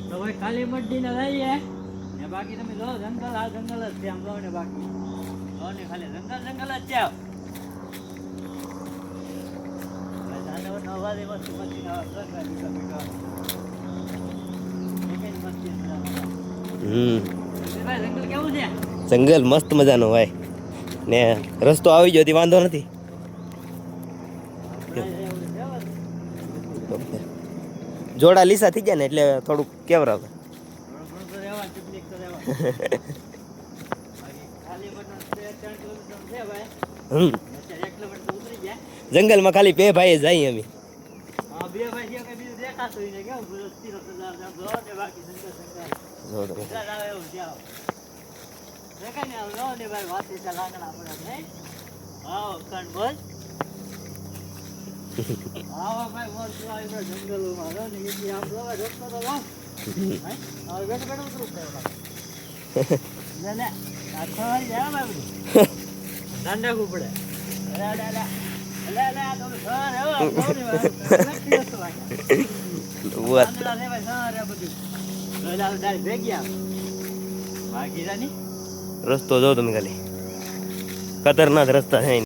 તો ભાઈ કાલી મડ્ડી ને લઈએ ને બાકી તમે લો જંગલ આ જંગલ જ છે આમ લો ને બાકી લો ને ખાલી જંગલ જ છે ભાઈ જાનવર નો અવાજ એવો મસ્તી ના આવે ભાઈ જંગલ કેવું છે જંગલ મસ્ત મજાનો હોય ને રસ્તો આવી ગયો વાંધો નથી જોડા લીસા થઈ ગયા ને એટલે થોડુંક કેવરાવે જંગલમાં ખાલી બે ભાઈ જાય અમે રસ્તો જો તમે ખાલી ખતરનાક રસ્તા છે